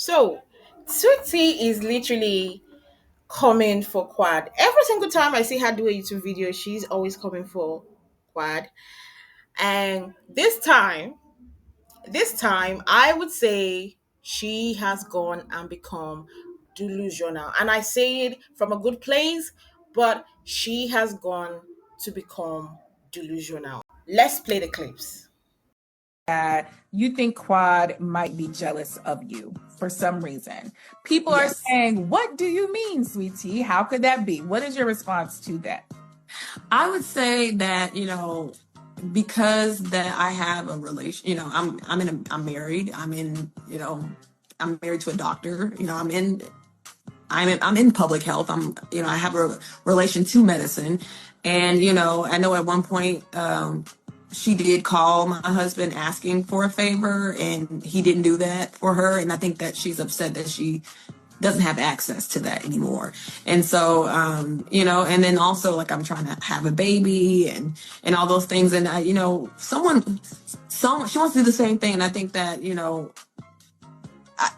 So, Sweetie is literally coming for Quad. Every single time I see her do a YouTube video, she's always coming for Quad. And this time, I would say she has gone and become delusional. And I say it from a good place, but she has gone to become delusional. Let's play the clips. That you think Quad might be jealous of you for some reason. People are Yes. saying, "What do you mean, sweetie? How could that be?" What is your response to that? I would say that because that I have a relation, I'm married. I'm married to a doctor. I'm in public health. I have a relation to medicine, and I know at one point she did call my husband asking for a favor, and he didn't do that for her, and I think that she's upset that she doesn't have access to that anymore. And so, and then also like I'm trying to have a baby and all those things. And someone, she wants to do the same thing. And I think that,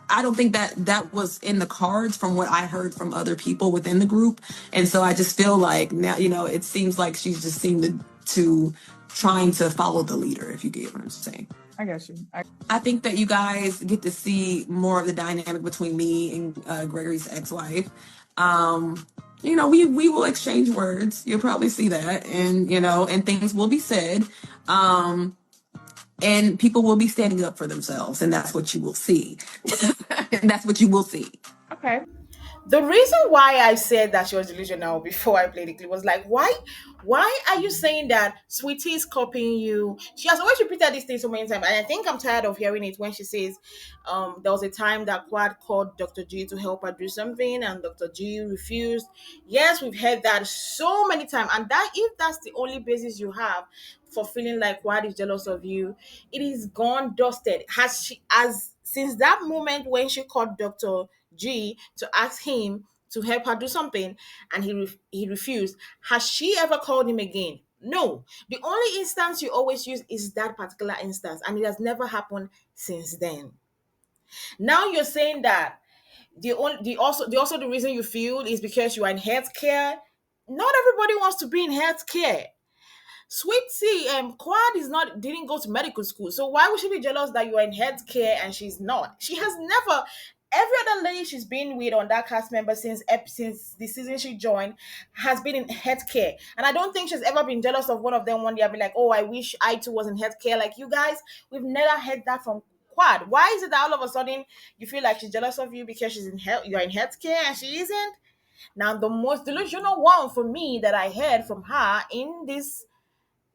I don't think that that was in the cards from what I heard from other people within the group. And so I just feel like now, it seems like she's just seemed to trying to follow the leader, if you get what I'm saying. I got you. I think that you guys get to see more of the dynamic between me and Gregory's ex-wife. We will exchange words. You'll probably see that, and things will be said, and people will be standing up for themselves, and that's what you will see. And that's what you will see. Okay. The reason why I said that she was delusional before I played the clip was like, why are you saying that Sweetie is copying you? She has always repeated this thing so many times, and I think I'm tired of hearing it when she says, there was a time that Quad called Dr. G to help her do something, and Dr. G refused. Yes, we've heard that so many times, and that if that's the only basis you have for feeling like Quad is jealous of you, it is gone dusted. Has she as since that moment when she called Dr. G to ask him to help her do something and he refused, has she ever called him again? No. The only instance you always use is that particular instance, and it has never happened since then. Now you're saying that the reason you feel is because you are in healthcare. Not everybody wants to be in healthcare. Sweet C, Quad is not didn't go to medical school, so why would she be jealous that you are in healthcare and she's not? She has never. Every other lady she's been with on that cast member since the season she joined has been in healthcare, and I don't think she's ever been jealous of one of them. One day I'll be like, oh, I wish I too was in healthcare like you guys. We've never heard that from Quad. Why is it that all of a sudden you feel like she's jealous of you because she's in health? You're in healthcare and she isn't. Now the most delusional one for me that I heard from her in this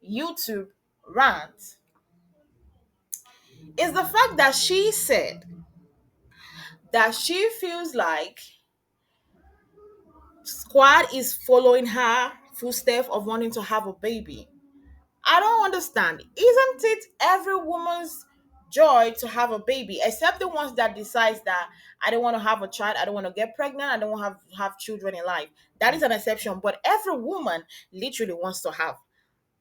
YouTube rant is the fact that she said that she feels like Squad is following her footsteps of wanting to have a baby. I don't understand. Isn't it every woman's joy to have a baby, except the ones that decides that I don't want to have a child, I don't want to get pregnant, I don't want to have children in life. That is an exception, but every woman literally wants to have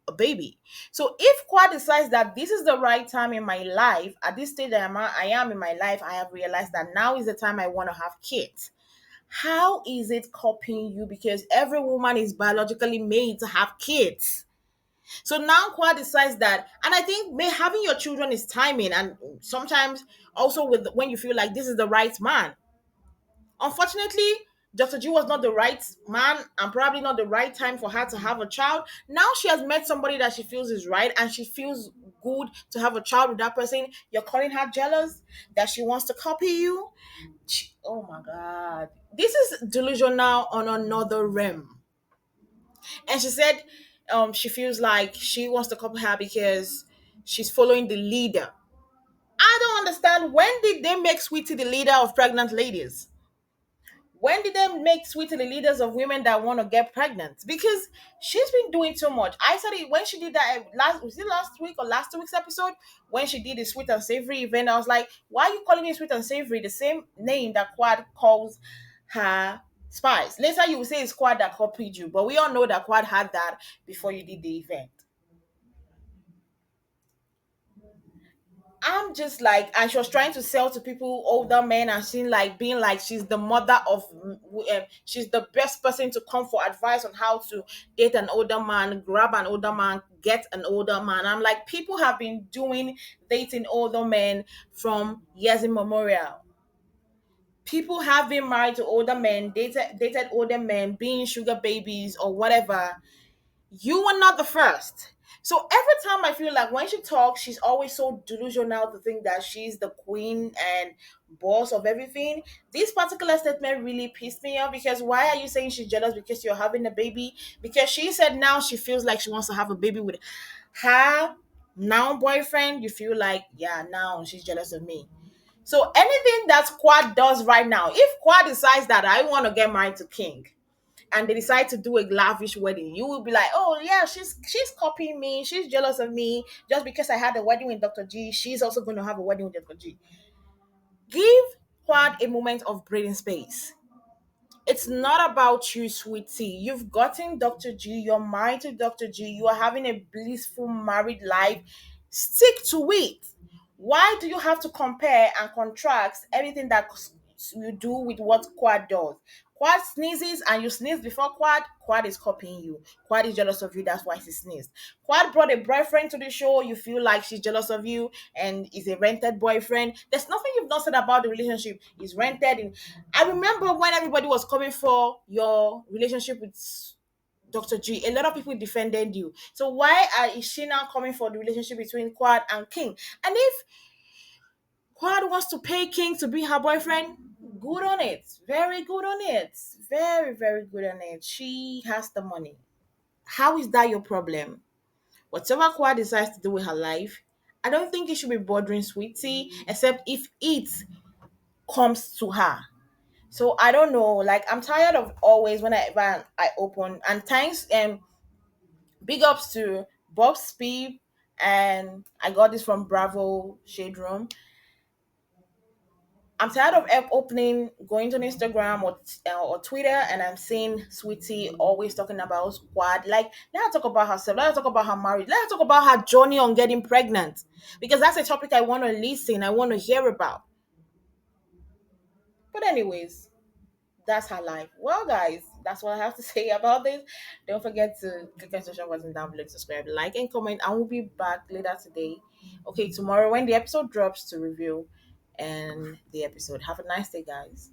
a baby. So if Quad decides that this is the right time in my life, at this stage I am in my life, I have realized that now is the time I want to have kids. How is it copying you? Because every woman is biologically made to have kids. So now Quad decides that, and I think having your children is timing, and sometimes also with when you feel like this is the right man. Unfortunately, Dr. G was not the right man and probably not the right time for her to have a child. Now she has met somebody that she feels is right and she feels good to have a child with that person. You're calling her jealous that she wants to copy you. Oh my God. This is delusional on another realm. And she said she feels like she wants to copy her because she's following the leader. I don't understand. When did they make Sweetie the leader of pregnant ladies? When did they make Sweetie the leaders of women that want to get pregnant? Because she's been doing too much. I said it when she did that last week or last 2 weeks episode when she did the sweet and savory event. I was like, why are you calling it sweet and savory? The same name that Quad calls her spice. Later you will say it's Quad that copied you, but we all know that Quad had that before you did the event. I'm just like, and she was trying to sell to people, older men, and she like being like she's the mother of, she's the best person to come for advice on how to date an older man, grab an older man, get an older man. I'm like, people have been doing dating older men from years immemorial. People have been married to older men, dated older men, being sugar babies or whatever. You were not the first. So every time I feel like when she talks, she's always so delusional to think that she's the queen and boss of everything. This particular statement really pissed me off, because why are you saying she's jealous because you're having a baby? Because she said now she feels like she wants to have a baby with her now boyfriend. You feel like, yeah, now she's jealous of me. So anything that Quad does right now, if Quad decides that I want to get married to King, and they decide to do a lavish wedding, you will be like, oh yeah, she's copying me, she's jealous of me. Just because I had a wedding with Dr. G, she's also going to have a wedding with Dr. G. Give Quad a moment of breathing space. It's not about you, sweetie. You've gotten Dr. G, you're married to Dr. G, you are having a blissful married life. Stick to it. Why do you have to compare and contrast everything that you do with what Quad does? Quad sneezes and you sneeze before Quad. Quad is copying you. Quad is jealous of you. That's why she sneezed. Quad brought a boyfriend to the show. You feel like she's jealous of you and is a rented boyfriend. There's nothing you've not said about the relationship. It's rented. I remember when everybody was coming for your relationship with Dr. G, a lot of people defended you. So why is she now coming for the relationship between Quad and King? And if Quad wants to pay King to be her boyfriend, good on it. Very good on it. Very, very good on it. She has the money. How is that your problem? Whatever Quad decides to do with her life, I don't think it should be bothering Sweetie, except if it comes to her. So I don't know. Like, I'm tired of always whenever I open, and thanks big ups to Bob Speed, and I got this from Bravo Shade Room. I'm tired of opening, going to Instagram or Twitter, and I'm seeing Sweetie always talking about Squad. Like, let her talk about herself. Let her talk about her marriage. Let her talk about her journey on getting pregnant, because that's a topic I want to listen. I want to hear about. But anyways, that's her life. Well, guys, that's what I have to say about this. Don't forget to click on social button down below, subscribe, like, and comment. And we'll be back later today. Okay, tomorrow when the episode drops to review and the episode. Have a nice day, guys.